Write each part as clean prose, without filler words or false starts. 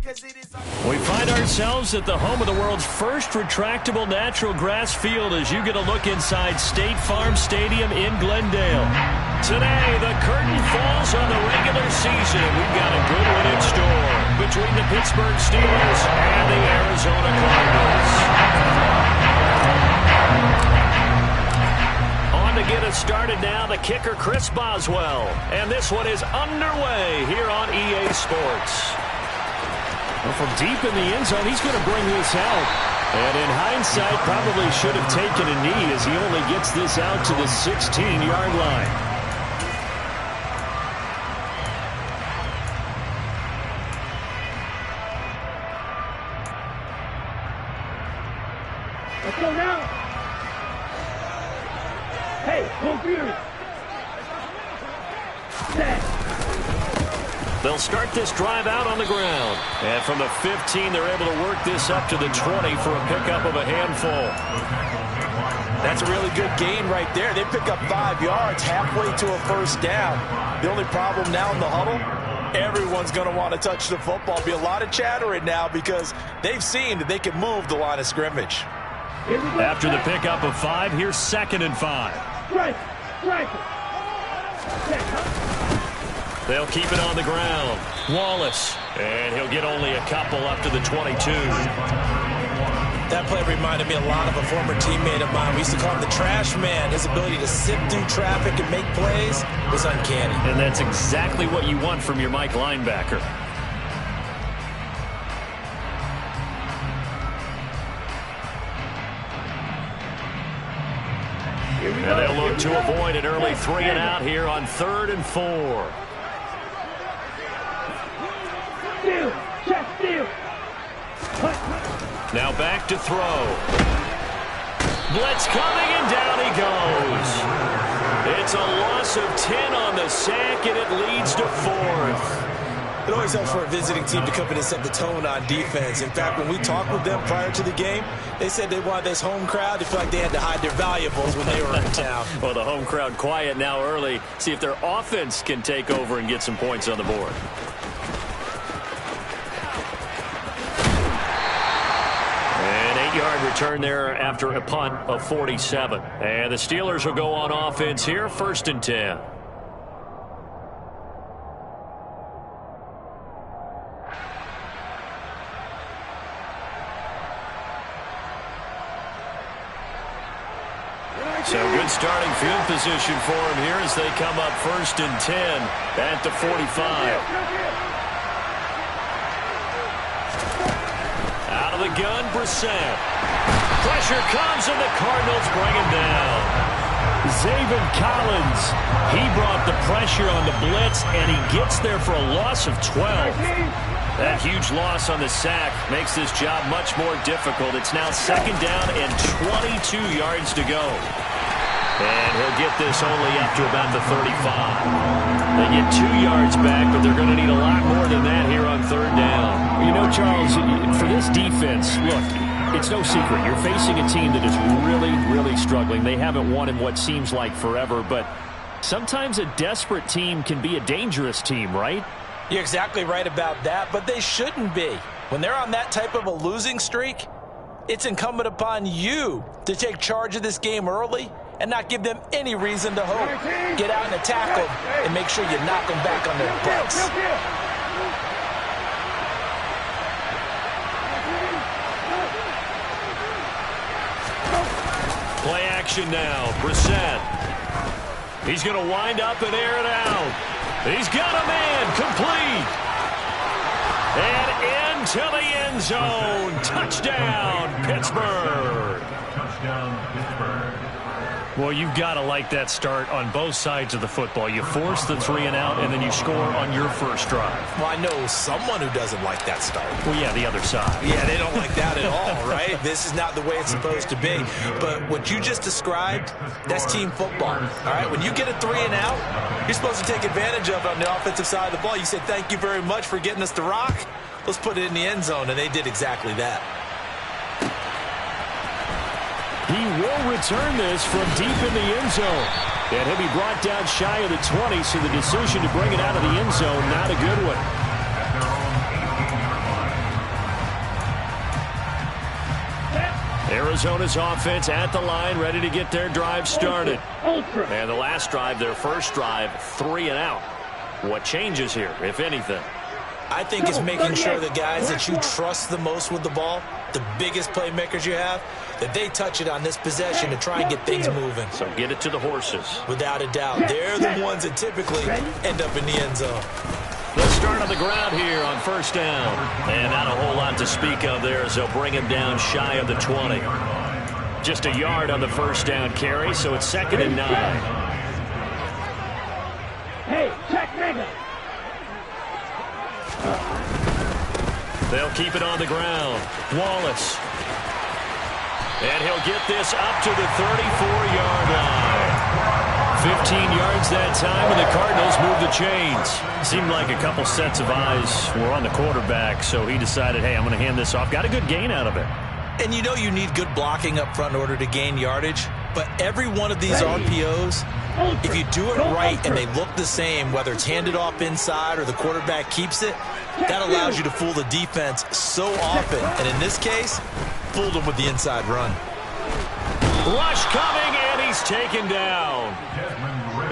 We find ourselves at the home of the world's first retractable natural grass field as you get a look inside State Farm Stadium in Glendale. Today, the curtain falls on the regular season. We've got a good one in store between the Pittsburgh Steelers and the Arizona Cardinals. On to get us started now, the kicker Chris Boswell. And this one is underway here on EA Sports. Well, from deep in the end zone, he's going to bring this out. And in hindsight, probably should have taken a knee as he only gets this out to the 16-yard line. Let's go now. Hey, go Fury. Set. They'll start this drive out on the ground. And from the 15, they're able to work this up to the 20 for a pickup of a handful. That's a really good gain right there. They pick up 5 yards halfway to a first down. The only problem now in the huddle, everyone's going to want to touch the football. There'll be a lot of chattering now because they've seen that they can move the line of scrimmage. After the pickup of 5, here's 2nd and 5. Strike. They'll keep it on the ground. Wallace. And he'll get only a couple up to the 22. That play reminded me a lot of a former teammate of mine. We used to call him the trash man. His ability to sift through traffic and make plays was uncanny. And that's exactly what you want from your Mike linebacker. And they'll look to avoid an early 3 and out here on 3rd and 4. Now back to throw. Blitz coming, and down he goes. It's a loss of 10 on the sack, and it leads to 4th. It always helps for a visiting team to come in and set the tone on defense. In fact, when we talked with them prior to the game, they said they wanted this home crowd to feel like they had to hide their valuables when they were in town. Well, the home crowd quiet now early. See if their offense can take over and get some points on the board. An 8-yard return there after a punt of 47. And the Steelers will go on offense here, 1st and 10. So good starting field position for him here as they come up 1st and 10 at the 45. Out of the gun, Brissett. Pressure comes, and the Cardinals bring him down. Zaven Collins, he brought the pressure on the blitz, and he gets there for a loss of 12. That huge loss on the sack makes this job much more difficult. It's now 2nd down and 22 yards to go. And he'll get this only up to about the 35. They get 2 yards back, but they're going to need a lot more than that here on 3rd down. You know, Charles, for this defense, look, it's no secret. You're facing a team that is really, really struggling. They haven't won in what seems like forever, but sometimes a desperate team can be a dangerous team, right? You're exactly right about that, but they shouldn't be. When they're on that type of a losing streak, it's incumbent upon you to take charge of this game early and not give them any reason to hope. Get out and attack them and make sure you knock them back on their butts. Play action now. Brissett. He's going to wind up and air it out. He's got a man complete. And into the end zone. Touchdown, Pittsburgh. Touchdown, Pittsburgh. Well, you've got to like that start on both sides of the football. You force the 3 and out, and then you score on your first drive. Well, I know someone who doesn't like that start. Well, yeah, the other side. Yeah, they don't like that at all, right? This is not the way it's supposed to be. But what you just described, that's team football, all right? When you get a 3 and out, you're supposed to take advantage of it on the offensive side of the ball. You said, thank you very much for getting us to rock. Let's put it in the end zone, and they did exactly that. He will return this from deep in the end zone. And he'll be brought down shy of the 20, so the decision to bring it out of the end zone, not a good one. Arizona's offense at the line, ready to get their drive started. And the last drive, their first drive, 3 and out. What changes here, if anything? I think it's making sure the guys that you trust the most with the ball, the biggest playmakers you have, that they touch it on this possession to try and get things moving. So get it to the horses. Without a doubt. They're the ones that typically end up in the end zone. Let's start on the ground here on first down. And not a whole lot to speak of there as they'll bring him down shy of the 20. Just a yard on the first down carry, so it's 2nd and 9. Hey, check mega. They'll keep it on the ground. Wallace. And he'll get this up to the 34-yard line. 15 yards that time, and the Cardinals move the chains. Seemed like a couple sets of eyes were on the quarterback, so he decided, hey, I'm going to hand this off. Got a good gain out of it. And you know you need good blocking up front in order to gain yardage, but every one of these RPOs, if you do it right and they look the same, whether it's handed off inside or the quarterback keeps it, that allows you to fool the defense so often. And in this case, fooled them with the inside run. Rush coming, and he's taken down.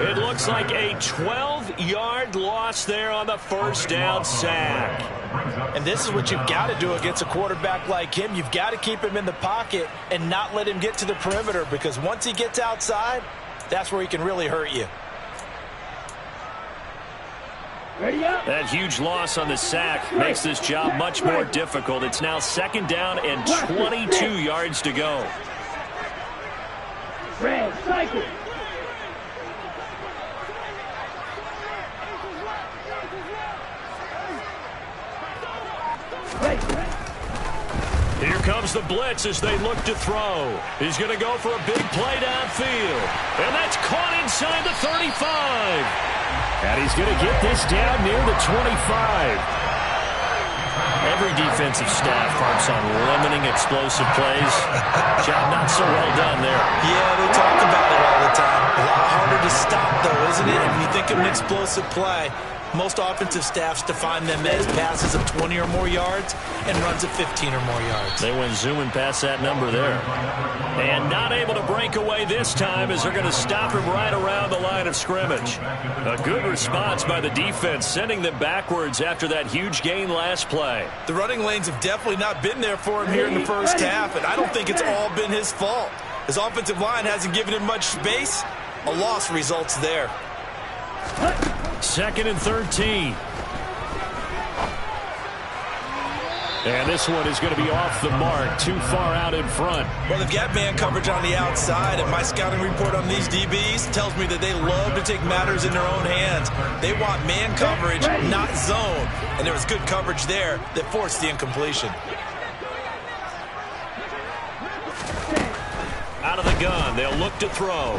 It looks like a 12-yard loss there on the first down sack. And this is what you've got to do against a quarterback like him. You've got to keep him in the pocket and not let him get to the perimeter, because once he gets outside, that's where he can really hurt you. That huge loss on the sack makes this job much more difficult. It's now 2nd down and 22 yards to go. Red cycle. Here comes the blitz as they look to throw. He's going to go for a big play downfield. And that's caught inside the 35. And he's going to get this down near the 25. Every defensive staff harps on limiting explosive plays. Job not so well done there. Yeah, they talk about it all the time. A lot harder to stop, though, isn't it? When you think of an explosive play, most offensive staffs define them as passes of 20 or more yards and runs of 15 or more yards. They went zooming past that number there. And not able to break away this time as they're going to stop him right around the line of scrimmage. A good response by the defense, sending them backwards after that huge gain last play. The running lanes have definitely not been there for him here in the first half, and I don't think it's all been his fault. His offensive line hasn't given him much space. A loss results there. 2nd and 13. And this one is going to be off the mark, too far out in front. Well, they've got man coverage on the outside, and my scouting report on these DBs tells me that they love to take matters in their own hands. They want man coverage, not zone. And there was good coverage there that forced the incompletion. Out of the gun, they'll look to throw.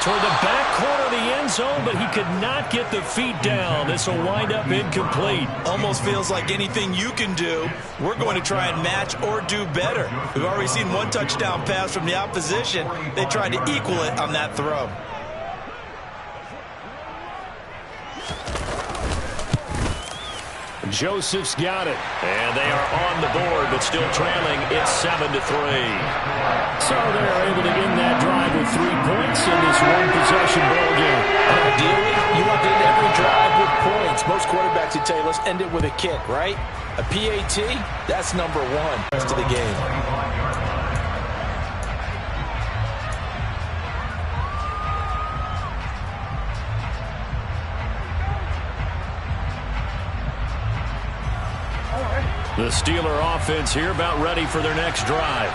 Toward the back corner of the end zone, but he could not get the feet down. This will wind up incomplete. Almost feels like anything you can do, we're going to try and match or do better. We've already seen one touchdown pass from the opposition. They tried to equal it on that throw. Joseph's got it, and they are on the board, but still trailing. It's 7-3. So they're able to end that drive with 3 points in this one-possession ball game. Ideally, you want to end every drive with points. Most quarterbacks would tell you, let's end it with a kick, right? A PAT, that's number 1 rest of the game. The Steeler offense here about ready for their next drive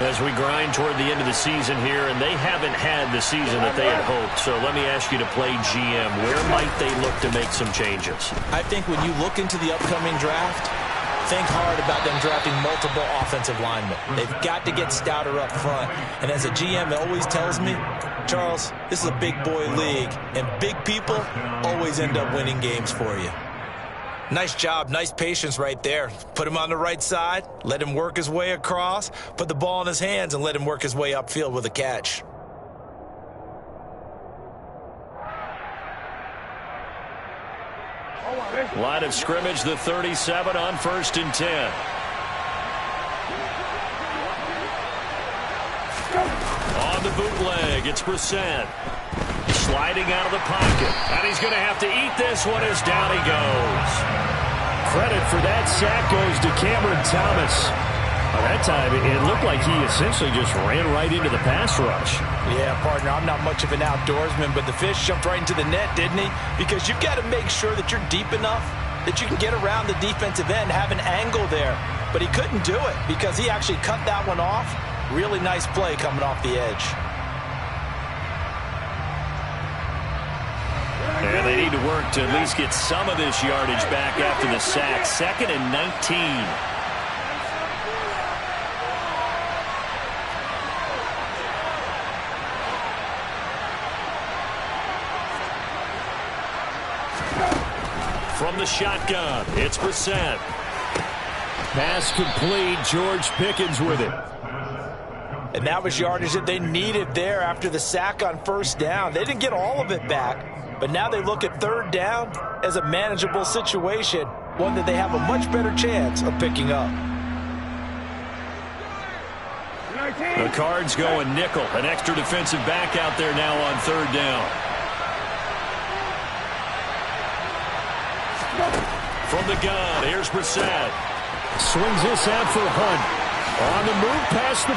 as we grind toward the end of the season here, and they haven't had the season that they had hoped. So let me ask you to play GM. Where might they look to make some changes? I think when you look into the upcoming draft, think hard about them drafting multiple offensive linemen. They've got to get stouter up front. And as a GM, it always tells me, Charles, this is a big boy league, and big people always end up winning games for you. Nice job, nice patience right there. Put him on the right side, let him work his way across, put the ball in his hands, and let him work his way upfield with a catch. Line of scrimmage, the 37 on 1st and 10. on the bootleg. It's Brissett. Sliding out of the pocket. And he's going to have to eat this one as down he goes. Credit for that sack goes to Cameron Thomas. By that time, it looked like he essentially just ran right into the pass rush. Yeah, partner, I'm not much of an outdoorsman, but the fish jumped right into the net, didn't he? Because you've got to make sure that you're deep enough that you can get around the defensive end, have an angle there. But he couldn't do it because he actually cut that one off. Really nice play coming off the edge. And they need to work to at least get some of this yardage back after the sack. 2nd and 19. From the shotgun, it's Brissett. Pass complete. George Pickens with it. And that was yardage that they needed there after the sack on 1st down. They didn't get all of it back, but now they look at 3rd down as a manageable situation, one that they have a much better chance of picking up. The Cards going nickel. An extra defensive back out there now on 3rd down. From the gun, here's Brissett. Swings this out for Hunt. On the move past the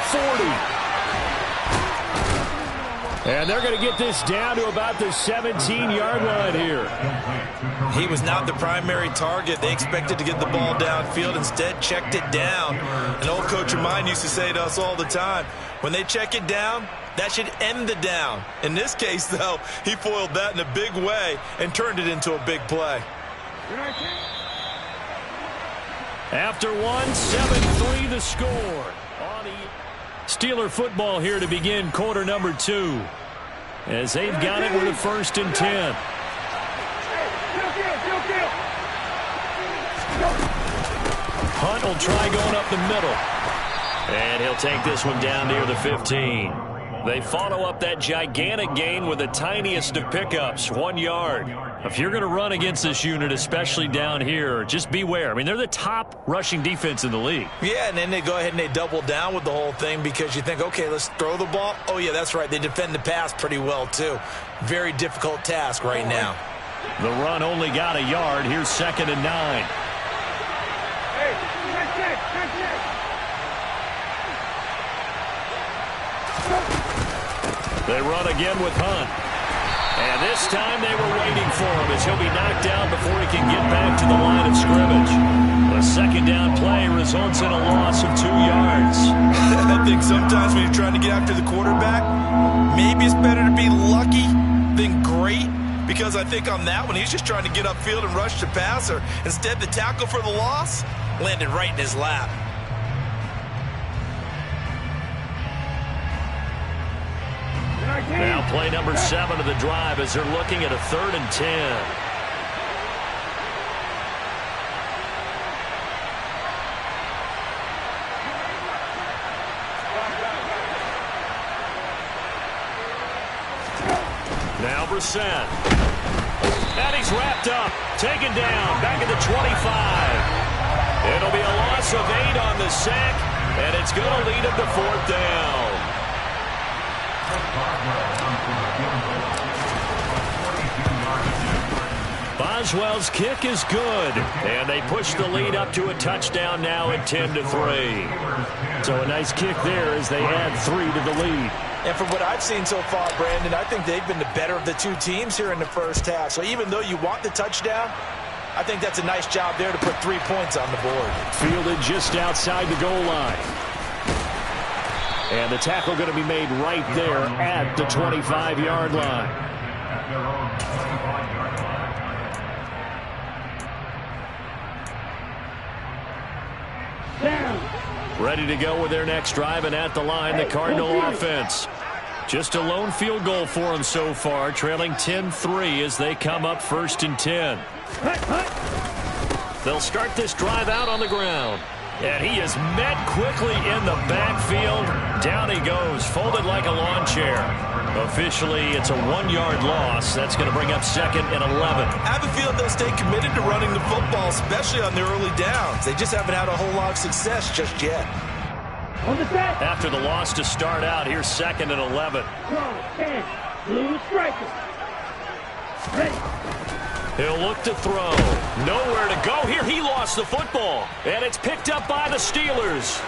40. And they're going to get this down to about the 17-yard line here. He was not the primary target. They expected to get the ball downfield. Instead, checked it down. An old coach of mine used to say to us all the time, when they check it down, that should end the down. In this case, though, he foiled that in a big way and turned it into a big play. After 7-3 the score. Steeler football here to begin quarter number 2. As they've got it with a 1st and 10. Hunt will try going up the middle. And he'll take this one down near the 15. They follow up that gigantic gain with the tiniest of pickups, 1 yard. If you're going to run against this unit, especially down here, just beware. I mean, they're the top rushing defense in the league. Yeah, and then they go ahead and they double down with the whole thing because you think, okay, let's throw the ball. Oh, yeah, that's right. They defend the pass pretty well, too. Very difficult task right now. The run only got a yard. Here's 2nd and 9. They run again with Hunt. And this time they were waiting for him as he'll be knocked down before he can get back to the line of scrimmage. A 2nd down play results in a loss of 2 yards. I think sometimes when you're trying to get after the quarterback, maybe it's better to be lucky than great. Because I think on that one, he's just trying to get upfield and rush the passer. Instead, the tackle for the loss landed right in his lap. Now play number 7 of the drive as they're looking at a 3rd and 10. Now Brissett. And he's wrapped up. Taken down. Back at the 25. It'll be a loss of 8 on the sack. And it's going to lead him to 4th down. Boswell's kick is good, and they push the lead up to a touchdown now at 10-3. So a nice kick there as they add 3 to the lead. And from what I've seen so far, Brandon, I think they've been the better of the 2 teams here in the first half. So even though you want the touchdown, I think that's a nice job there to put 3 points on the board. Fielded just outside the goal line. And the tackle going to be made right there at the 25-yard line. Ready to go with their next drive, and at the line, the Cardinal offense. Just a lone field goal for them so far, trailing 10-3 as they come up 1st and 10. They'll start this drive out on the ground. And he is met quickly in the backfield. Down he goes, folded like a lawn chair. Officially, it's a 1-yard loss. That's going to bring up 2nd and 11. I have a feeling they'll stay committed to running the football, especially on the early downs. They just haven't had a whole lot of success just yet. On the set. After the loss to start out, here's 2nd and 11. Throw. 10. Blue striker. Ready. He'll look to throw. Nowhere to go here. He lost the football. And it's picked up by the Steelers.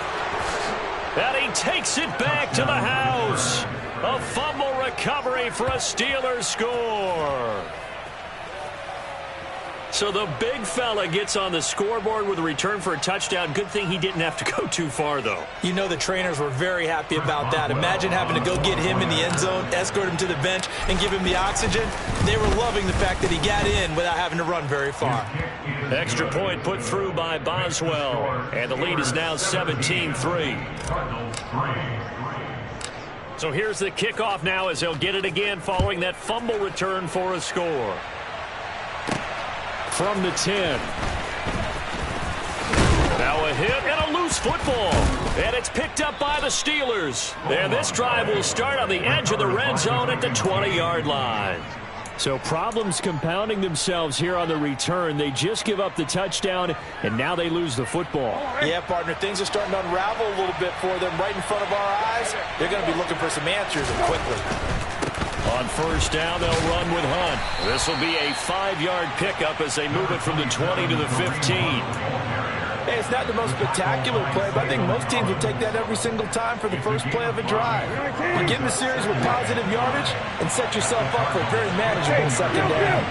And he takes it back to the house. A fumble recovery for a Steelers score. So the big fella gets on the scoreboard with a return for a touchdown. Good thing he didn't have to go too far, though. You know the trainers were very happy about that. Imagine having to go get him in the end zone, escort him to the bench, and give him the oxygen. They were loving the fact that he got in without having to run very far. Extra point put through by Boswell. And the lead is now 17-3. So here's the kickoff now as he'll get it again following that fumble return for a score. From the 10. Now a hit and a loose football. And it's picked up by the Steelers. And this drive will start on the edge of the red zone at the 20-yard line. So problems compounding themselves here on the return. They just give up the touchdown, and now they lose the football. Yeah, partner, things are starting to unravel a little bit for them right in front of our eyes. They're going to be looking for some answers and quickly. On first down, they'll run with Hunt. This will be a 5-yard pickup as they move it from the 20 to the 15. Hey, it's not the most spectacular play, but I think most teams will take that every single time for the first play of a drive. Begin the series with positive yardage and set yourself up for a very manageable second down.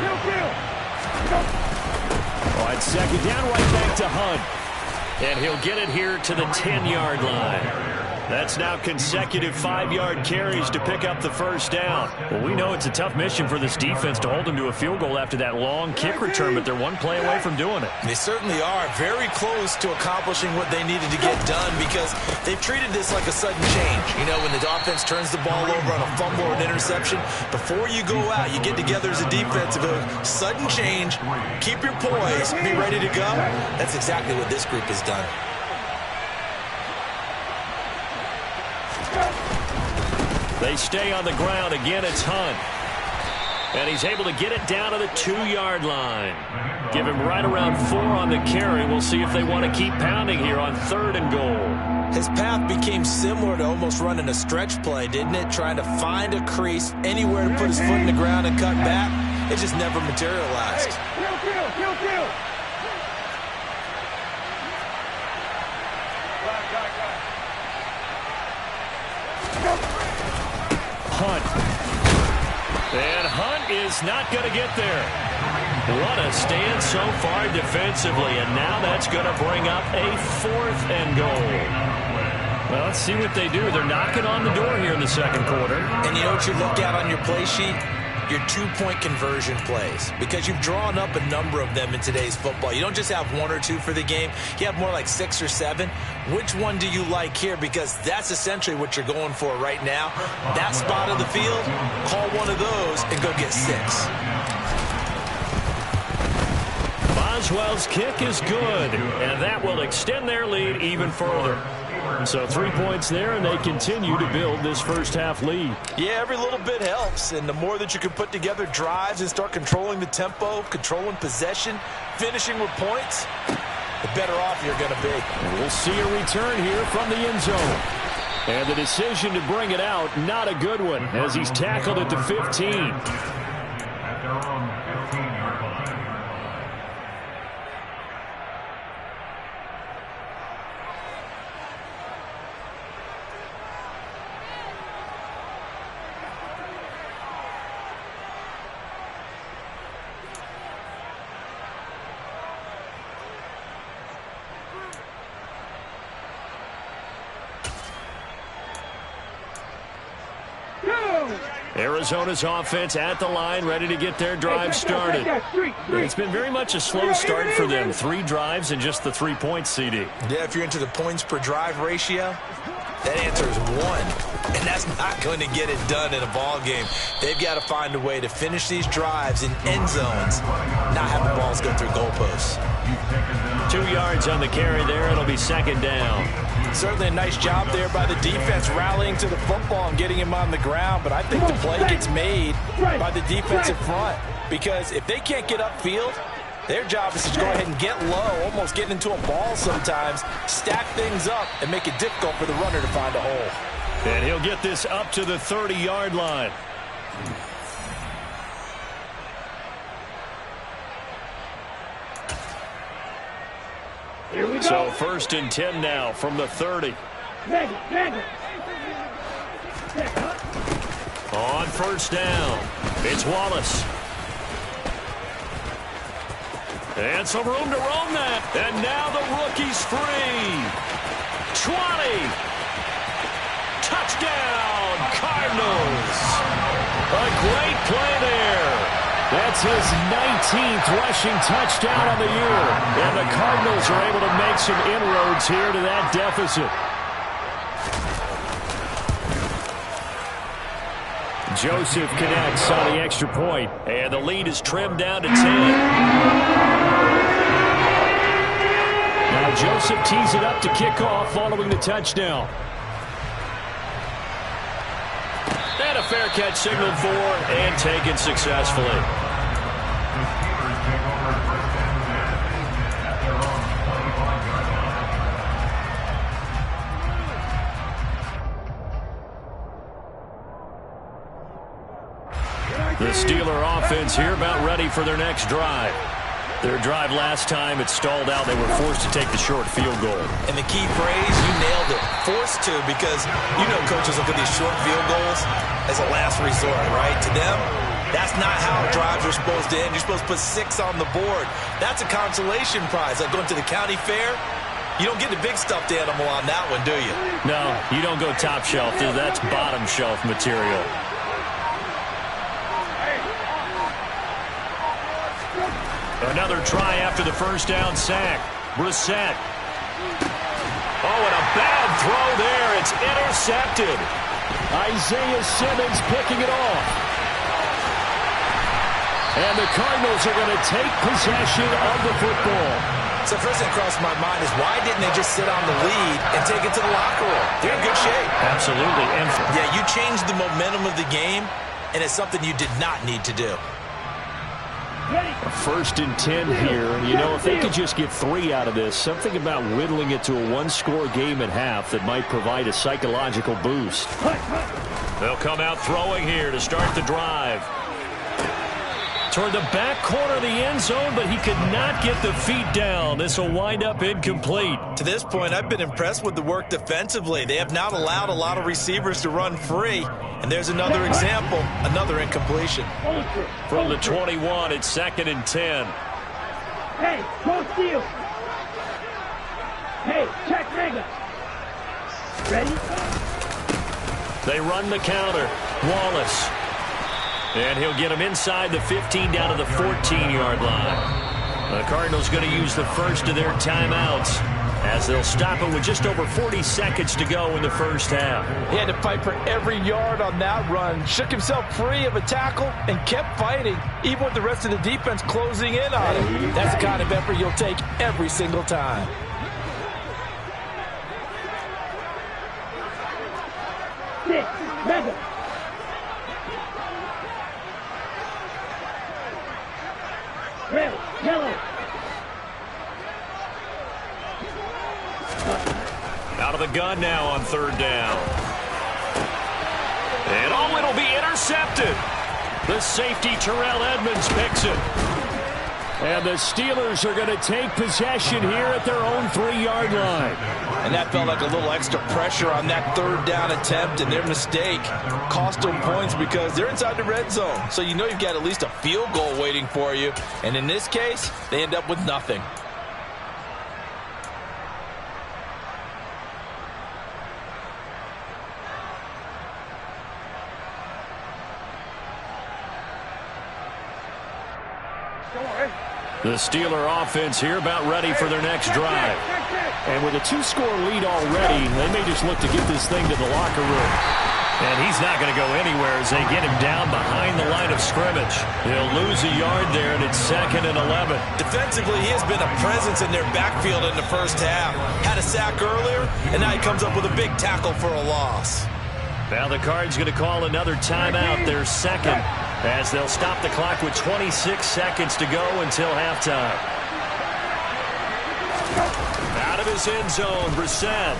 On second down, right back to Hunt. And he'll get it here to the 10-yard line. That's now consecutive 5-yard carries to pick up the first down. Well, we know it's a tough mission for this defense to hold them to a field goal after that long kick return, but they're one play away from doing it. They certainly are very close to accomplishing what they needed to get done because they've treated this like a sudden change. You know, when the offense turns the ball over on a fumble or an interception, before you go out, you get together as a defense and go, sudden change, keep your poise, be ready to go. That's exactly what this group has done. They stay on the ground. Again, it's Hunt. And he's able to get it down to the 2-yard line. Give him right around 4 on the carry. We'll see if they want to keep pounding here on 3rd and goal. His path became similar to almost running a stretch play, didn't it? Trying to find a crease, anywhere to put his foot in the ground and cut back. It just never materialized. Kill. Hunt. And Hunt is not going to get there. What a stand so far defensively, and now that's going to bring up a 4th and goal. Well, let's see what they do. They're knocking on the door here in the second quarter. And you know what you look at on your play sheet? Your 2-point conversion plays, because you've drawn up a number of them in today's football. You don't just have 1 or 2 for the game. You have more like 6 or 7. Which one do you like here? Because that's essentially what you're going for right now. That spot of the field, call one of those and go get 6. Boswell's kick is good, and that will extend their lead even further. So 3 points there, and they continue to build this first-half lead. Yeah, every little bit helps, and the more that you can put together drives and start controlling the tempo, controlling possession, finishing with points, the better off you're going to be. And we'll see a return here from the end zone. And the decision to bring it out, not a good one, as he's tackled at the 15. Arizona's offense at the line, ready to get their drive started. It's been very much a slow start for them. 3 drives and just the 3 points, CD. Yeah, if you're into the points per drive ratio, that answer is 1. And that's not going to get it done in a ball game. They've got to find a way to finish these drives in end zones, not have the balls go through goalposts. 2 yards on the carry there. It'll be 2nd down. Certainly a nice job there by the defense rallying to the football and getting him on the ground, but I think the play gets made by the defensive front, because if they can't get upfield, Their job is to go ahead and get low, almost getting into a ball sometimes, stack things up, and make it difficult for the runner to find a hole. And he'll get this up to the 30-yard line. Here we go. So 1st and 10 now from the 30. On 1st down, it's Wallace. And some room to roam that. And now the rookie's free. 20. Touchdown, Cardinals. A great play there. That's his 19th rushing touchdown on the year. And the Cardinals are able to make some inroads here to that deficit. Joseph connects on the extra point, and the lead is trimmed down to 10. Now Joseph tees it up to kick off following the touchdown. And a fair catch signaled for and taken successfully. The Steeler offense here about ready for their next drive. Their drive last time, it stalled out. They were forced to take the short field goal. And the key phrase, you nailed it. Forced to, because you know coaches look at these short field goals as a last resort, right? To them, that's not how drives are supposed to end. You're supposed to put 6 on the board. That's a consolation prize. Like going to the county fair, you don't get the big stuffed animal on that one, do you? No, you don't go top shelf. That's bottom shelf material. Another try after the first down sack. Brissett. Oh, and a bad throw there. It's intercepted. Isaiah Simmons picking it off. And the Cardinals are going to take possession of the football. So first thing that crossed my mind is why didn't they just sit on the lead and take it to the locker room? They're in good shape. Absolutely. Yeah, you changed the momentum of the game, and it's something you did not need to do. 1st and 10 here, and you know, if they could just get 3 out of this, something about whittling it to a 1-score game at half that might provide a psychological boost. They'll come out throwing here to start the drive. Toward the back corner of the end zone, but he could not get the feet down. This will wind up incomplete. To this point, I've been impressed with the work defensively. They have not allowed a lot of receivers to run free. And there's another example, another incompletion. From the 21, it's 2nd and 10. Hey, go steal. Hey, check Mega. Ready? They run the counter. Wallace. And he'll get him inside the 15 down to the 14-yard line. The Cardinals going to use the first of their timeouts as they'll stop it with just over 40 seconds to go in the first half. He had to fight for every yard on that run, shook himself free of a tackle, and kept fighting, even with the rest of the defense closing in on him. That's the kind of effort you'll take every single time. Mega. Red, yellow. Out of the gun now on 3rd down. And oh, it'll be intercepted. The safety, Terrell Edmonds, picks it. And the Steelers are going to take possession here at their own 3-yard line. And that felt like a little extra pressure on that 3rd down attempt, and their mistake cost them points because they're inside the red zone. So you know you've got at least a field goal waiting for you. And in this case, they end up with nothing. The Steeler offense here about ready for their next drive. And with a 2-score lead already, they may just look to get this thing to the locker room. And he's not going to go anywhere as they get him down behind the line of scrimmage. He'll lose a yard there, and it's 2nd and 11. Defensively, he has been a presence in their backfield in the first half. Had a sack earlier, and now he comes up with a big tackle for a loss. Now the Cards going to call another timeout, their second. as they'll stop the clock with 26 seconds to go until halftime. Out of his end zone, Brissett.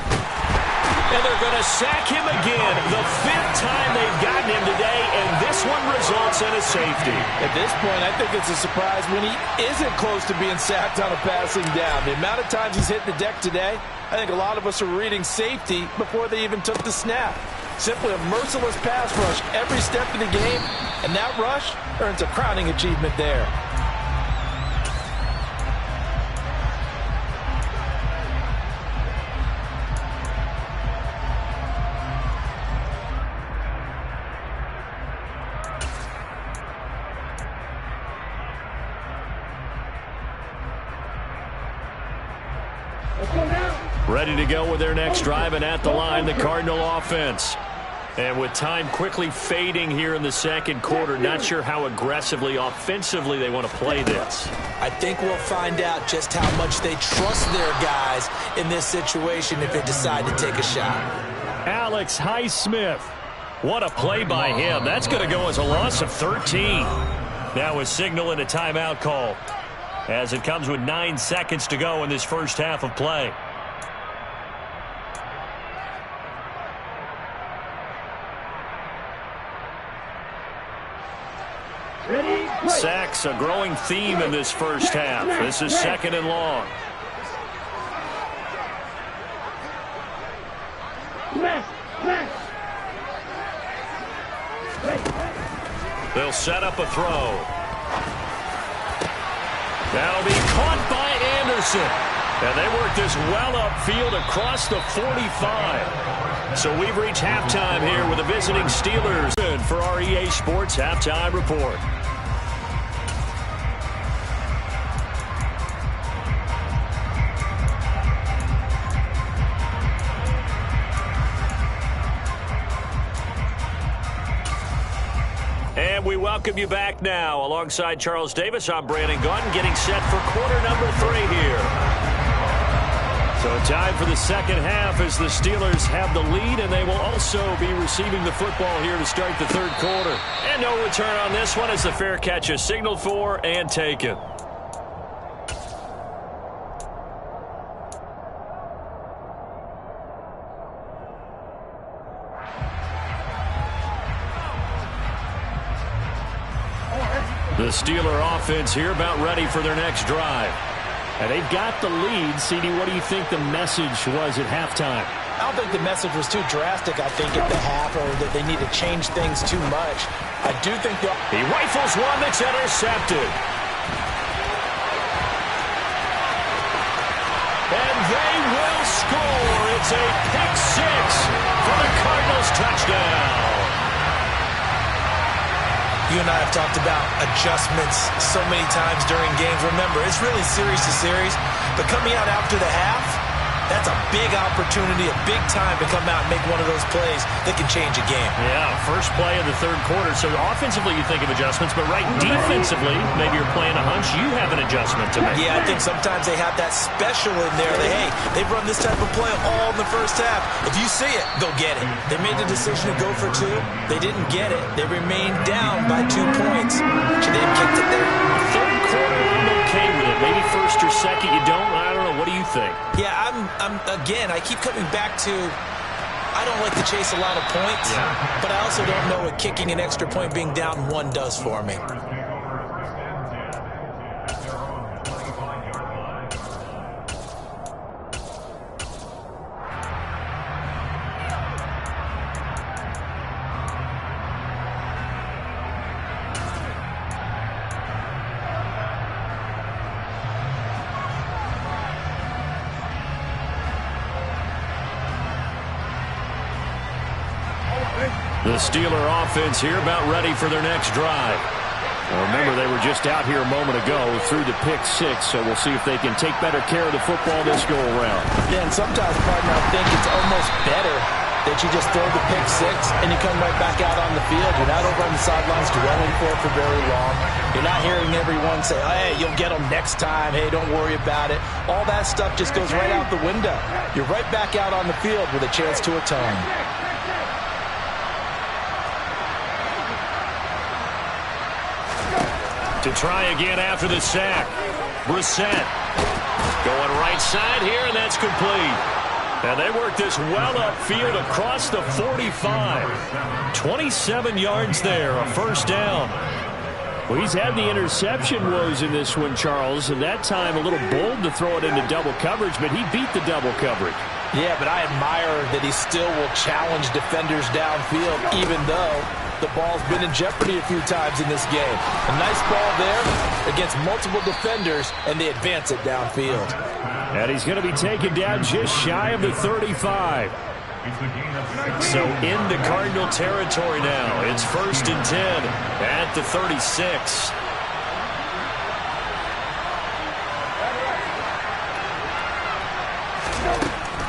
And they're going to sack him again. The 5th time they've gotten him today, and this one results in a safety. At this point, I think it's a surprise when he isn't close to being sacked on a passing down. The amount of times he's hit the deck today, I think a lot of us are reading safety before they even took the snap. Simply a merciless pass rush every step of the game, and that rush earns a crowning achievement there. Ready to go with their next drive, and at the line, the Cardinal offense. And with time quickly fading here in the second quarter, not sure how aggressively, offensively they want to play this. I think we'll find out just how much they trust their guys in this situation if they decide to take a shot. Alex Highsmith. What a play by him. That's going to go as a loss of 13. Now a signal and a timeout call, as it comes with 9 seconds to go in this first half of play. Sacks, a growing theme in this first half. This is 2nd and long. They'll set up a throw. That'll be caught by Anderson. And they work this well upfield across the 45. So we've reached halftime here with the visiting Steelers. For our EA Sports Halftime Report. And we welcome you back now. Alongside Charles Davis, I'm Brandon Gaudin, getting set for quarter number 3 here. So time for the second half as the Steelers have the lead, and they will also be receiving the football here to start the third quarter. And no return on this one as the fair catch is signaled for and taken. The Steeler offense here about ready for their next drive. And they've got the lead. CD, what do you think the message was at halftime? I don't think the message was too drastic, I think, at the half, or that they need to change things too much. I do think he rifles one that's intercepted. And they will score. It's a pick 6 for the Cardinals touchdown. You and I have talked about adjustments so many times during games. Remember, it's really series to series, but coming out after the half, that's a big opportunity, a big time to come out and make one of those plays that can change a game. Yeah, first play of the third quarter. So offensively you think of adjustments, but right defensively, maybe you're playing a hunch. You have an adjustment to make. Yeah, I think sometimes they have that special in there that, hey, they've run this type of play all in the first half. If you see it, go get it. They made the decision to go for 2. They didn't get it. They remained down by 2 points. Should they have kicked it there? Third quarter, I'm okay with it. Maybe first or second you don't. I don't know. What do you think? Yeah, again, I keep coming back to I don't like to chase a lot of points, but I also don't know what kicking an extra point being down 1 does for me. The Steeler offense here about ready for their next drive. Well, remember, they were just out here a moment ago through the pick 6, so we'll see if they can take better care of the football this go-around. Yeah, and sometimes, partner, I think it's almost better that you just throw the pick 6 and you come right back out on the field. You're not over on the sidelines dwelling for very long. You're not hearing everyone say, hey, you'll get them next time. Hey, don't worry about it. All that stuff just goes right out the window. You're right back out on the field with a chance to atone. To try again after the sack. Brissett going right side here, and that's complete. And they work this well upfield across the 45. 27 yards there, a first down. Well, he's had the interception woes in this one, Charles, and that time a little bold to throw it into double coverage, but he beat the double coverage. Yeah, but I admire that he still will challenge defenders downfield, even though the ball's been in jeopardy a few times in this game. A nice ball there against multiple defenders, and they advance it downfield. And he's going to be taken down just shy of the 35. So into Cardinal territory now. It's 1st and 10 at the 36.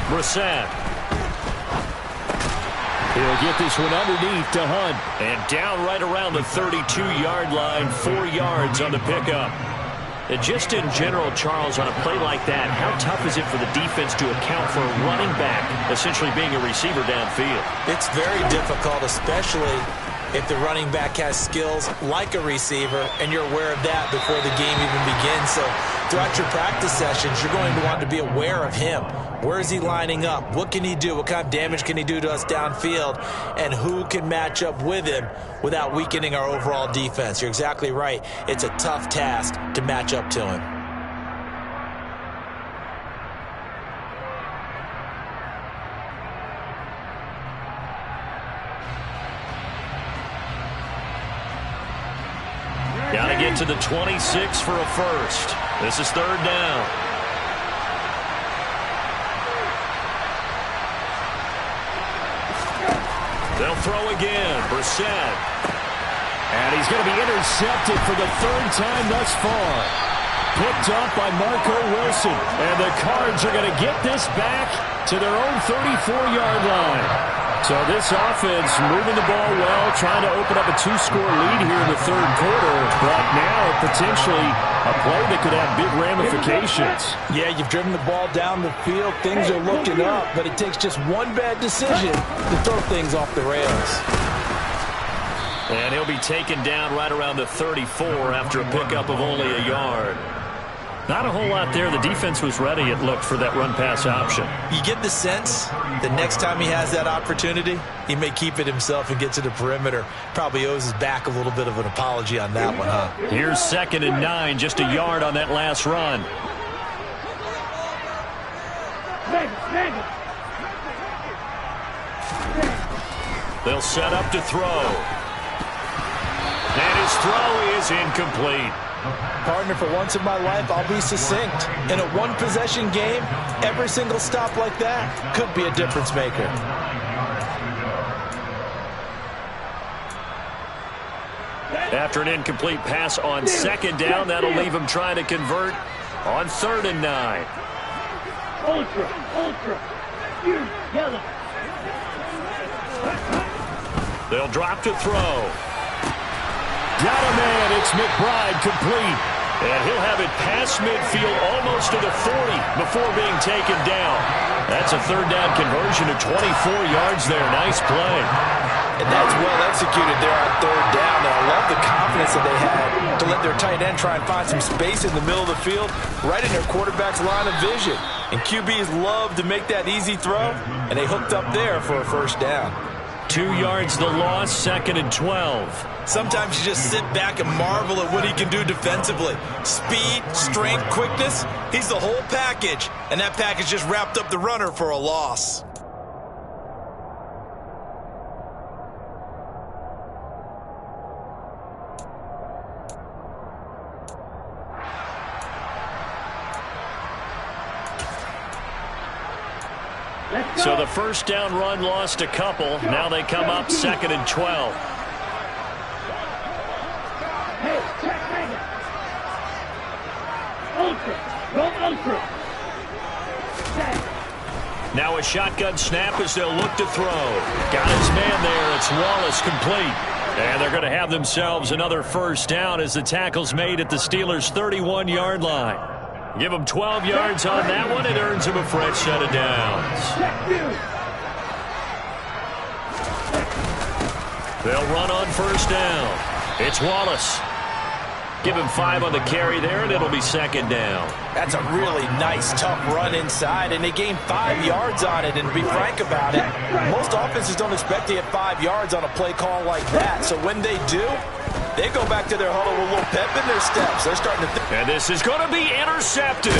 Brissett. He'll get this one underneath to Hunt. And down right around the 32-yard line, 4 yards on the pickup. And just in general, Charles, on a play like that, how tough is it for the defense to account for a running back essentially being a receiver downfield? It's very difficult, especially if the running back has skills like a receiver, and you're aware of that before the game even begins. So throughout your practice sessions, you're going to want to be aware of him. Where is he lining up? What can he do? What kind of damage can he do to us downfield? And who can match up with him without weakening our overall defense? You're exactly right. It's a tough task to match up to him. Got to get to the 26 for a first. This is 3rd down. They'll throw again. Brissett. And he's going to be intercepted for the 3rd time thus far. Picked up by Marco Wilson. And the Cards are going to get this back to their own 34-yard line. So this offense moving the ball well, trying to open up a 2-score lead here in the 3rd quarter. But now potentially a play that could have big ramifications. Yeah, you've driven the ball down the field. Things are looking up, but it takes just one bad decision to throw things off the rails. And he'll be taken down right around the 34 after a pickup of only a yard. Not a whole lot there. The defense was ready, it looked, for that run-pass option. You get the sense the next time he has that opportunity, he may keep it himself and get to the perimeter. Probably owes his back a little bit of an apology on that one, huh? Here's 2nd and 9, just a yard on that last run. They'll set up to throw. And his throw is incomplete. Partner, for once in my life, I'll be succinct. In a one-possession game, every single stop like that could be a difference maker. After an incomplete pass on 2nd down, that'll leave him trying to convert on 3rd and 9. Ultra, huge, yellow. They'll drop to throw. Got a man, it's McBride, complete. And he'll have it past midfield almost to the 40 before being taken down. That's a 3rd down conversion of 24 yards there. Nice play. And that's well executed there on 3rd down. And I love the confidence that they had to let their tight end try and find some space in the middle of the field, right in their quarterback's line of vision. And QBs love to make that easy throw, and they hooked up there for a first down. 2 yards the loss, 2nd and 12. Sometimes you just sit back and marvel at what he can do defensively. Speed, strength, quickness, he's the whole package. And that package just wrapped up the runner for a loss. So the first down run lost a couple. Now they come up 2nd and 12. Hey, check, ultra, go ultra. Now a shotgun snap as they'll look to throw. Got his man there. It's Wallace, complete. And they're going to have themselves another first down as the tackle's made at the Steelers' 31-yard line. Give them 12 yards on that one. It earns them a fresh set of downs. They'll run on first down. It's Wallace. Give him 5 on the carry there, and it'll be second down. That's a really nice, tough run inside, and they gained 5 yards on it. And to be frank about it, most offenses don't expect to get 5 yards on a play call like that. So when they do, they go back to their huddle with a little pep in their steps. They're starting to think. And this is going to be intercepted.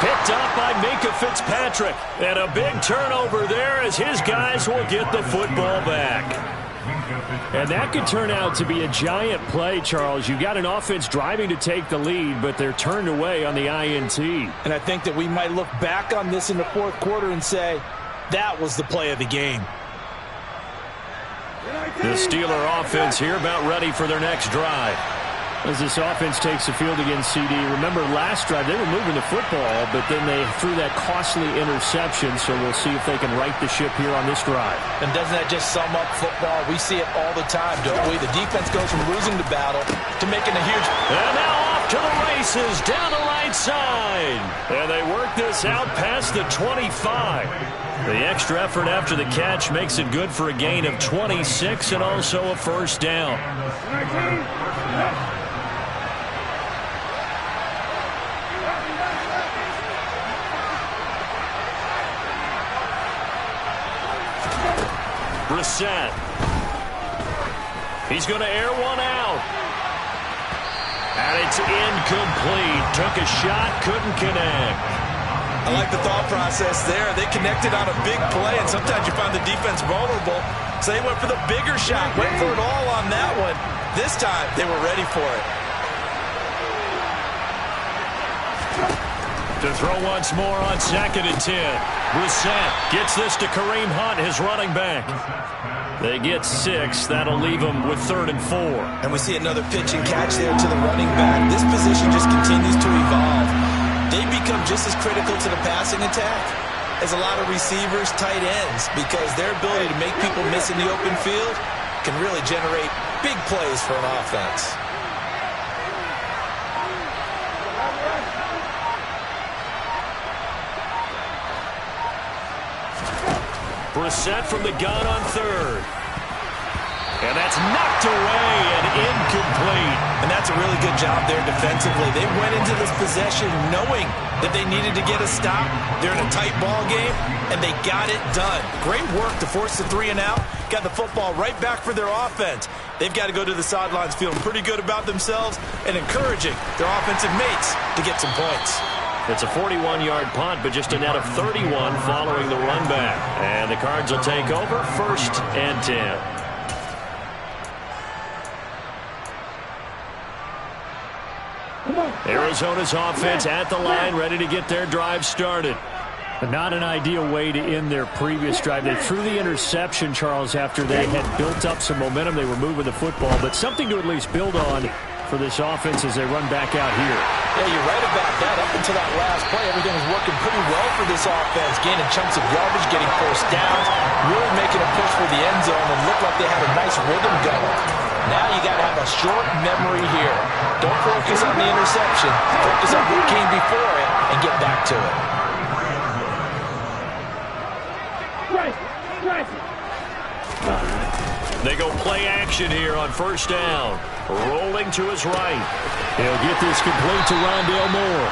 Picked up by Minka Fitzpatrick. And a big turnover there as his guys will get the football back. And that could turn out to be a giant play, Charles. You've got an offense driving to take the lead, but they're turned away on the INT. And I think that we might look back on this in the fourth quarter and say, that was the play of the game. The Steeler offense here about ready for their next drive. As this offense takes the field against CD, remember last drive they were moving the football, but then they threw that costly interception, so we'll see if they can right the ship here on this drive. And doesn't that just sum up football? We see it all the time, don't we? The defense goes from losing the battle to making a huge... And now off to the races, down the right side. And they work this out past the 25. The extra effort after the catch makes it good for a gain of 26 and also a first down. Brissett. He's going to air one out. And it's incomplete. Took a shot, couldn't connect. I like the thought process there. They connected on a big play, and sometimes you find the defense vulnerable. So they went for the bigger shot, went for it all on that one. This time, they were ready for it. To throw once more on 2nd and 10. Brissett gets this to Kareem Hunt, his running back. They get 6. That'll leave them with 3rd and 4. And we see another pitch and catch there to the running back. This position just continues to evolve. They become just as critical to the passing attack as a lot of receivers, tight ends, because their ability to make people miss in the open field can really generate big plays for an offense. Brissett from the gun on 3rd. And that's knocked away and incomplete. And that's a really good job there defensively. They went into this possession knowing that they needed to get a stop. They're in a tight ball game, and they got it done. Great work to force the 3 and out. Got the football right back for their offense. They've got to go to the sidelines feeling pretty good about themselves and encouraging their offensive mates to get some points. It's a 41-yard punt, but just a net of 31 following the run back. And the Cards will take over 1st and 10. Arizona's offense at the line, ready to get their drive started. But not an ideal way to end their previous drive. They threw the interception, Charles, after they had built up some momentum. They were moving the football, but something to at least build on for this offense as they run back out here. Yeah, you're right about that. Up until that last play, everything was working pretty well for this offense, gaining chunks of yardage, getting first downs, really making a push for the end zone, and looked like they had a nice rhythm going. Now you got to have a short memory here. Don't focus on the interception. Focus on what came before it and get back to it. They go play action here on 1st down. Rolling to his right. He'll get this complete to Rondale Moore.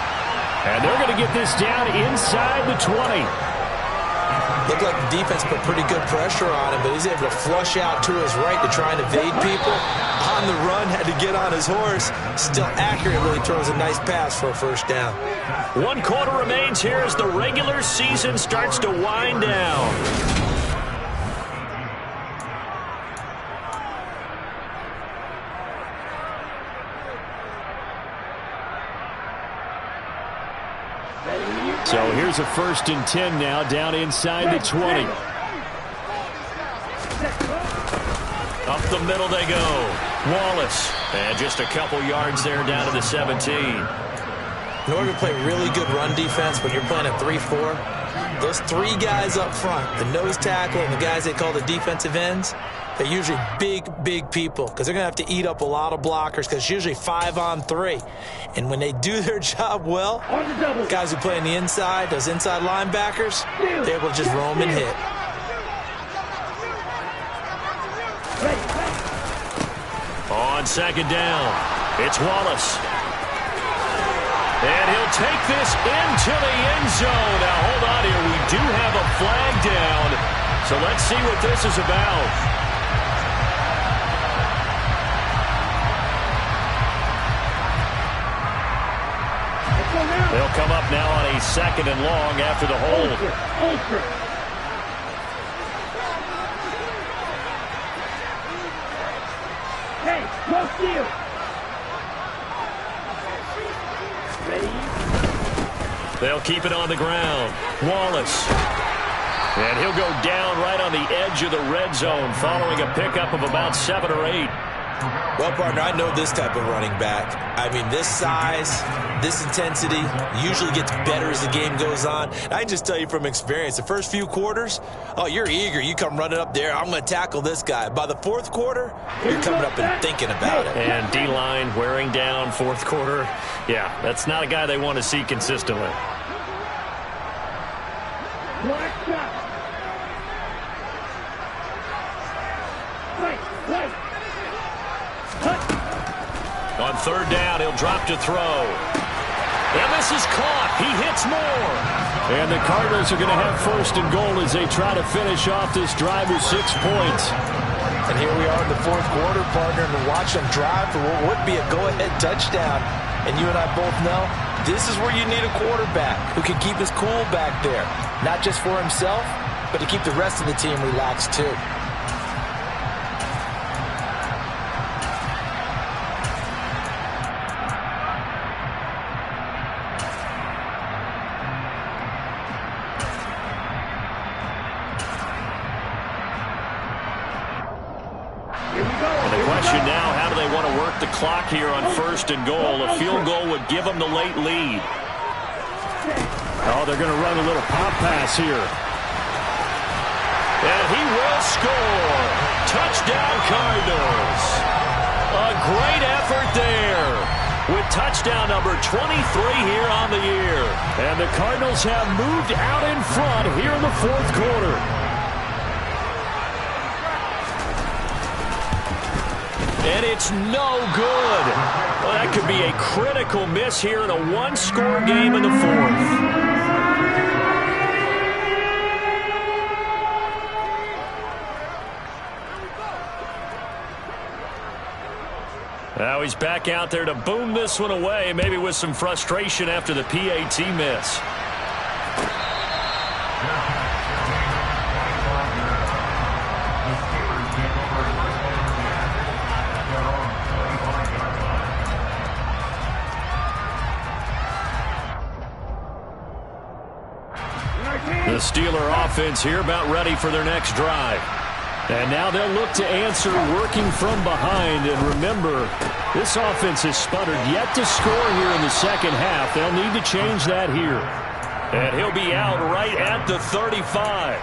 And they're going to get this down inside the 20. Looked like the defense put pretty good pressure on him, but he's able to flush out to his right to try and evade people. On the run, had to get on his horse. Still accurately throws a nice pass for a 1st down. 1 quarter remains here as the regular season starts to wind down. So here's a 1st and 10 now, down inside the 20. Up the middle they go. Wallace. And just a couple yards there down to the 17. In order to play really good run defense when you're playing a 3-4, those 3 guys up front, the nose tackle and the guys they call the defensive ends, they're usually big people because they're going to have to eat up a lot of blockers because it's usually 5-on-3. And when they do their job well, guys who play on the inside, those inside linebackers, they're able to just roam and hit. On 2nd down, It's Wallace. And he'll take this into the end zone. Now, hold on here. We do have a flag down. So let's see what this is about. They'll come up now on a 2nd and long after the hold. Ultra. Hey, no steal. Ready? They'll keep it on the ground. Wallace. And he'll go down right on the edge of the red zone following a pickup of about 7 or 8. Well, partner, I know this type of running back. I mean, this size, this intensity usually gets better as the game goes on. And I can just tell you from experience, the first few quarters, oh, you're eager. You come running up there, I'm going to tackle this guy. By the 4th quarter, you're coming up and thinking about it. And D-line wearing down 4th quarter. Yeah, that's not a guy they want to see consistently. Black shot. Right. On 3rd down, he'll drop to throw. And this is caught. He hits more. And the Cardinals are going to have 1st and goal as they try to finish off this drive with 6 points. And here we are in the 4th quarter, partner, and watch them drive for what would be a go-ahead touchdown. And you and I both know this is where you need a quarterback who can keep his cool back there. Not just for himself, but to keep the rest of the team relaxed too. The clock here on 1st and goal. A field goal would give them the late lead. Oh, they're going to run a little pop pass here. And he will score. Touchdown, Cardinals. A great effort there with touchdown number 23 here on the year. And the Cardinals have moved out in front here in the 4th quarter. And it's no good. Well, that could be a critical miss here in a 1-score game in the 4th. Now he's back out there to boom this one away, maybe with some frustration after the PAT miss. The Steeler offense here about ready for their next drive. And now they'll look to answer working from behind. And remember, this offense has sputtered yet to score here in the 2nd half. They'll need to change that here. And he'll be out right at the 35.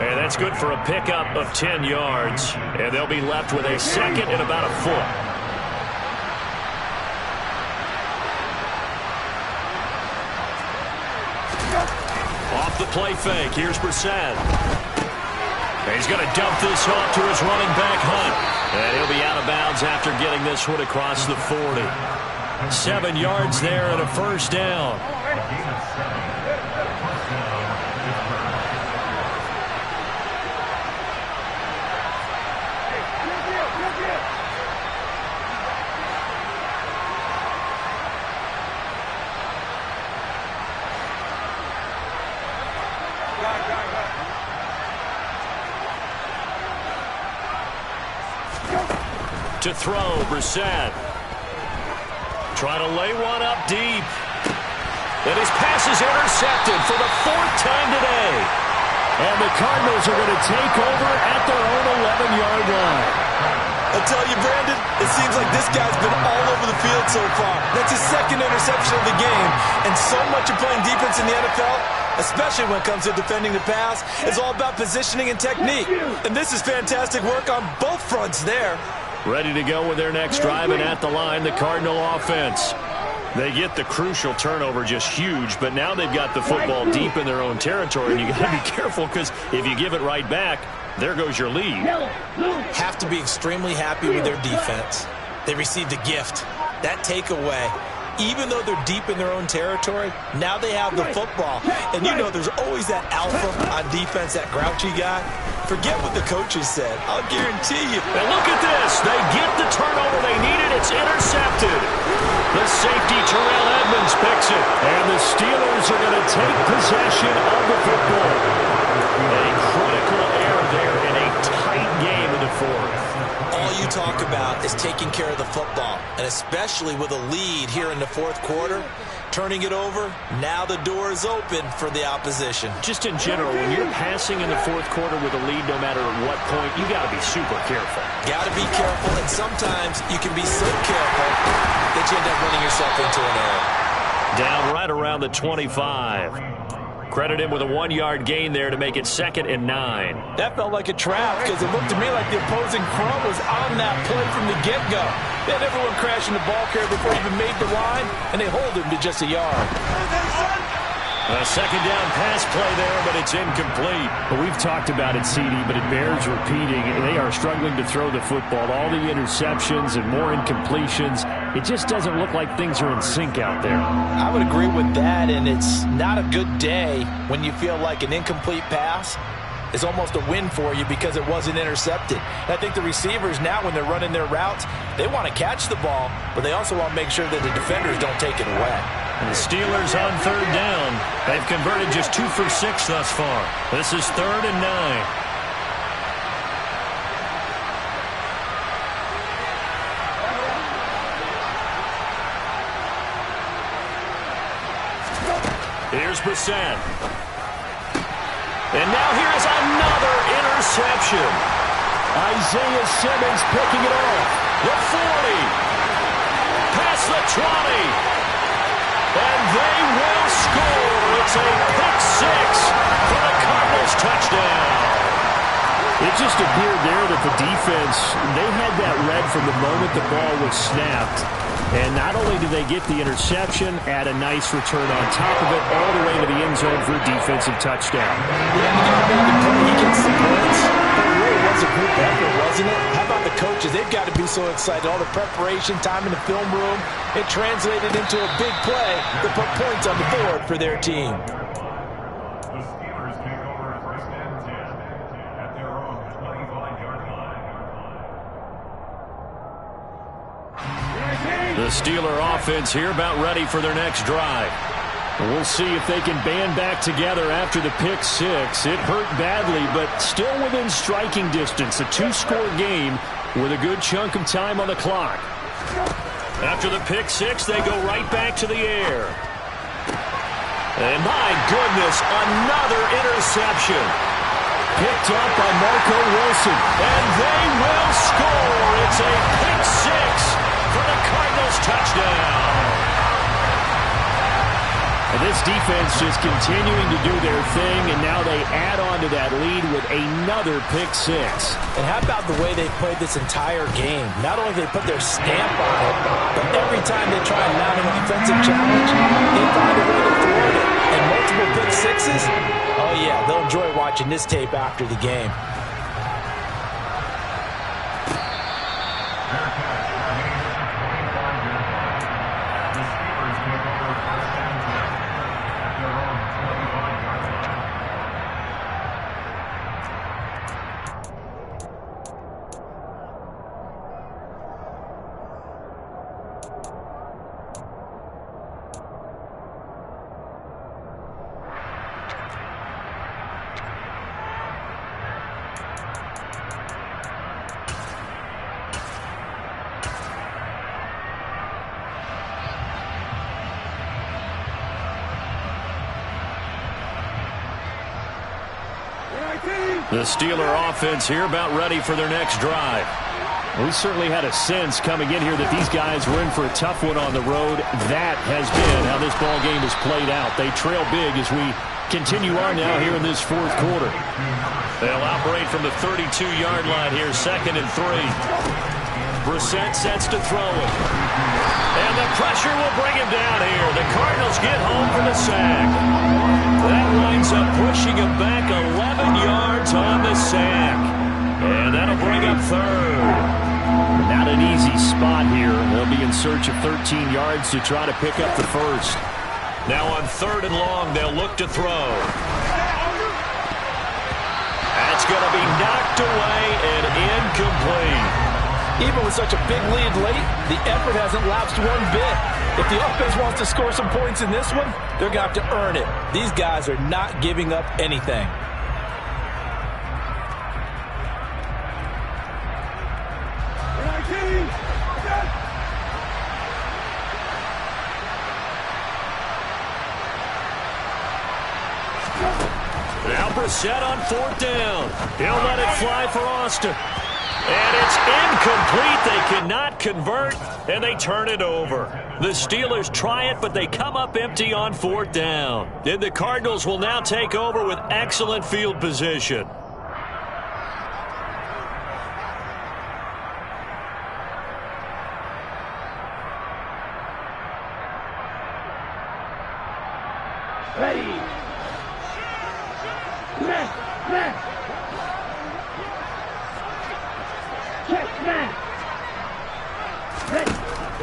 And that's good for a pickup of 10 yards. And they'll be left with a 2nd and about a foot. Off the play fake. Here's Brissett. He's going to dump this off to his running back, Hunt. And he'll be out of bounds after getting this one across the 40. 7 yards there and a 1st down. To throw, Brissett. Trying to lay one up deep. And his pass is intercepted for the 4th time today. And the Cardinals are going to take over at their own 11-yard line. I'll tell you, Brandon, it seems like this guy's been all over the field so far. That's his 2nd interception of the game. And so much of playing defense in the NFL, especially when it comes to defending the pass, is all about positioning and technique. And this is fantastic work on both fronts there. Ready to go with their next drive, and at the line, the Cardinal offense. They get the crucial turnover, just huge, but now they've got the football deep in their own territory, and you got to be careful because if you give it right back, there goes your lead. Have to be extremely happy with their defense. They received a gift. that takeaway, even though they're deep in their own territory, now they have the football. And you know there's always that alpha on defense, that grouchy guy. Forget what the coaches said. I'll guarantee you. And look at this. They get the turnover they needed. It's intercepted. The safety, Terrell Edmonds, picks it. And the Steelers are going to take possession of the football. A critical error there in a tight game in the fourth. All you talk about is taking care of the football, and especially with a lead here in the fourth quarter, turning it over, now the door is open for the opposition. Just in general, when you're passing in the fourth quarter with a lead, no matter at what point, you got to be super careful. Got to be careful, and sometimes you can be so careful that you end up running yourself into an error. Down right around the 25. Credit him with a 1-yard gain there to make it 2nd and 9. That felt like a trap because it looked to me like the opposing front was on that play from the get-go. They had everyone crashing the ball carrier before he even made the line, and they hold him to just a yard. A 2nd down pass play there, but it's incomplete. But we've talked about it, CD, but it bears repeating. They are struggling to throw the football. All the interceptions and more incompletions. It just doesn't look like things are in sync out there. I would agree with that, and it's not a good day when you feel like an incomplete pass is almost a win for you because it wasn't intercepted. And I think the receivers now, when they're running their routes, they want to catch the ball, but they also want to make sure that the defenders don't take it away. And the Steelers on 3rd down. They've converted just 2 for 6 thus far. This is 3rd and 9. Here's Brissett. And now here's another interception. Isaiah Simmons picking it off. The 40. Past the 20. And they will score. It's a pick 6 for the Cardinals touchdown. It just appeared there that the defense, they had that read from the moment the ball was snapped. And not only did they get the interception, add a nice return on top of it, all the way to the end zone for a defensive touchdown. Yeah, the guy made the play. He gets the points. But it really was a group effort, wasn't it? How about the coaches? They've got to be so excited. All the preparation, time in the film room, it translated into a big play to put points on the board for their team. The Steeler offense here about ready for their next drive. We'll see if they can band back together after the pick 6. It hurt badly, but still within striking distance. A 2-score game with a good chunk of time on the clock. After the pick 6, they go right back to the air. And my goodness, another interception. Picked up by Marco Wilson. And they will score. It's a pick 6 for the Cardinals touchdown. And this defense just continuing to do their thing, and now they add on to that lead with another pick 6. And how about the way they played this entire game? Not only did they put their stamp on it, but every time they try and mount an offensive challenge, they find a way to thwart it. And multiple pick 6s? Oh, yeah, they'll enjoy watching this tape after the game. The Steeler offense here about ready for their next drive. We certainly had a sense coming in here that these guys were in for a tough one on the road. That has been how this ball game has played out. They trail big as we continue on now here in this fourth quarter. They'll operate from the 32-yard line here, 2nd and 3. Brissett sets to throw it. And the pressure will bring him down here. The Cardinals get home for the sack. That winds up pushing him back 11 yards on the sack. And that'll bring up 3rd. Not an easy spot here. They'll be in search of 13 yards to try to pick up the first. Now on 3rd and long, they'll look to throw. That's going to be knocked away and incomplete. Even with such a big lead late, the effort hasn't lapsed one bit. If the offense wants to score some points in this one, they're going to have to earn it. These guys are not giving up anything. Now Brissett on 4th down. He'll let it fly for Austin. And it's incomplete. They cannot convert, and they turn it over. The Steelers try it, but they come up empty on 4th down. And the Cardinals will now take over with excellent field position. Ready. Left.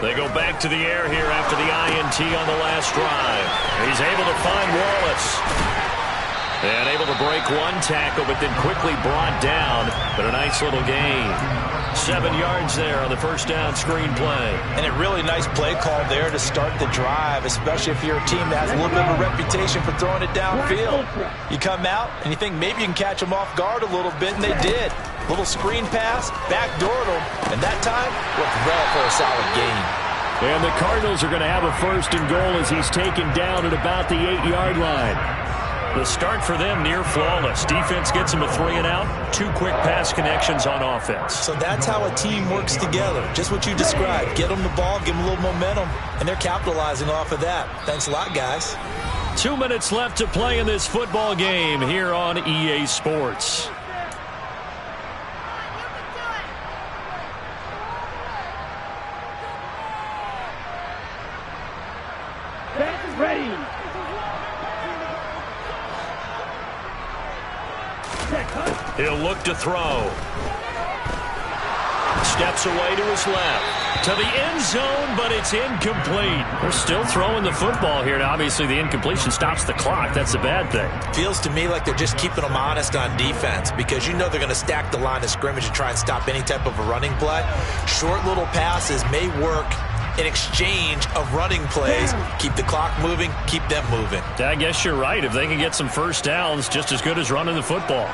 They go back to the air here after the INT on the last drive. He's able to find Wallace. And able to break one tackle, but then quickly brought down. But a nice little gain. 7 yards there on the first down screen play. And a really nice play call there to start the drive, especially if you're a team that has a little bit of a reputation for throwing it downfield. You come out and you think maybe you can catch them off guard a little bit, and they did. Little screen pass, backdoored them, and that time worked well for a solid gain. And the Cardinals are going to have a 1st and goal as he's taken down at about the 8-yard line. The start for them near flawless. Defense gets them a 3 and out. 2 quick pass connections on offense. So that's how a team works together. Just what you described. Get them the ball, give them a little momentum, and they're capitalizing off of that. Thanks a lot, guys. 2 minutes left to play in this football game here on EA Sports. Ready. He'll look to throw. Steps away to his left. To the end zone, but it's incomplete. They're still throwing the football here. Now, obviously, the incompletion stops the clock. That's a bad thing. Feels to me like they're just keeping them honest on defense because you know they're going to stack the line of scrimmage and try and stop any type of a running play. Short little passes may work in exchange of running plays. Keep the clock moving, keep them moving. I guess you're right. If they can get some first downs, just as good as running the football.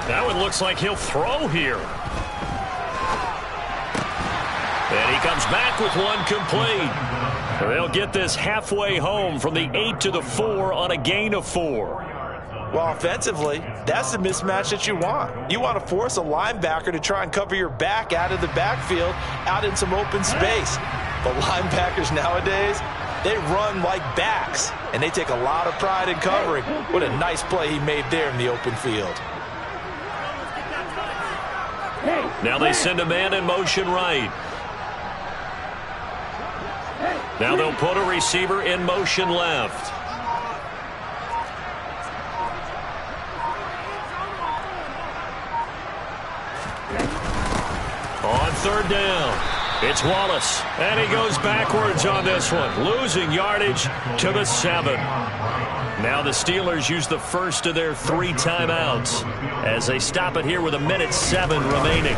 Now it looks like he'll throw here. And he comes back with one complete. They'll get this halfway home from the 8 to the 4 on a gain of 4. Well, offensively, that's the mismatch that you want. You want to force a linebacker to try and cover your back out of the backfield, out in some open space. But linebackers nowadays, they run like backs, and they take a lot of pride in covering. What a nice play he made there in the open field. Now they send a man in motion right. Now they'll put a receiver in motion left. On 3rd down, it's Wallace, and he goes backwards on this one, losing yardage to the 7. Now the Steelers use the first of their 3 timeouts as they stop it here with 1:07 remaining.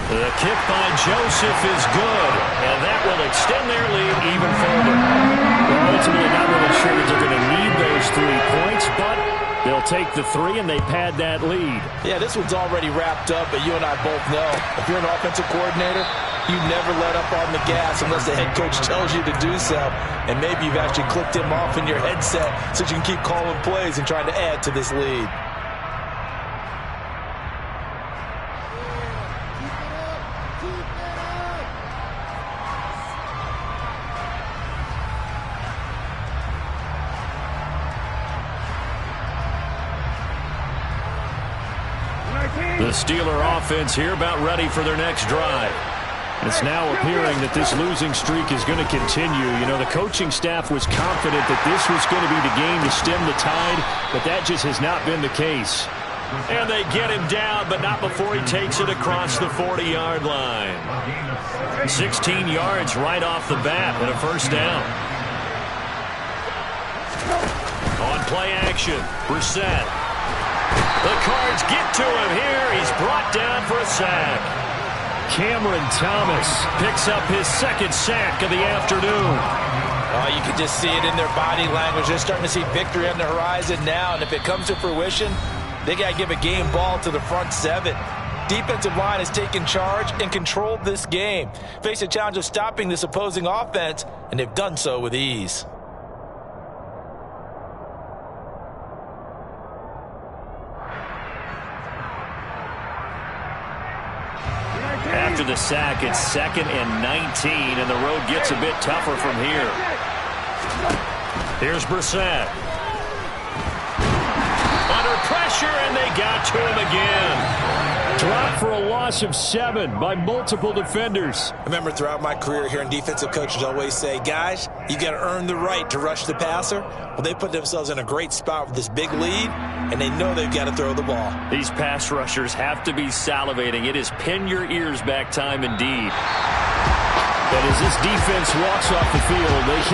The kick by Joseph is good, and that will extend their lead even further. Well, ultimately, not really sure that they're going to need those 3 points, but they'll take the 3 and they pad that lead. Yeah, this one's already wrapped up, but you and I both know if you're an offensive coordinator, you never let up on the gas unless the head coach tells you to do so. And maybe you've actually clicked him off in your headset so you can keep calling plays and trying to add to this lead. The Steeler offense here about ready for their next drive. It's now appearing that this losing streak is going to continue. You know, the coaching staff was confident that this was going to be the game to stem the tide, but that just has not been the case. And they get him down, but not before he takes it across the 40-yard line. 16 yards right off the bat and a first down. On play action, Brissett. The Cards get to him here. He's brought down for a sack. Cameron Thomas picks up his second sack of the afternoon. Oh, you can just see it in their body language. They're starting to see victory on the horizon now, and if it comes to fruition, they got to give a game ball to the front seven. Defensive line has taken charge and controlled this game. Face a challenge of stopping this opposing offense, and they've done so with ease. After the sack, it's 2nd and 19, and the road gets a bit tougher from here. Here's Brissett. Under pressure, and they got to him again. Dropped for a loss of 7 by multiple defenders. I remember throughout my career hearing defensive coaches always say, guys, you got to earn the right to rush the passer. Well, they put themselves in a great spot with this big lead, and they know they've got to throw the ball. These pass rushers have to be salivating. It is pin your ears back time indeed. But as this defense walks off the field, they can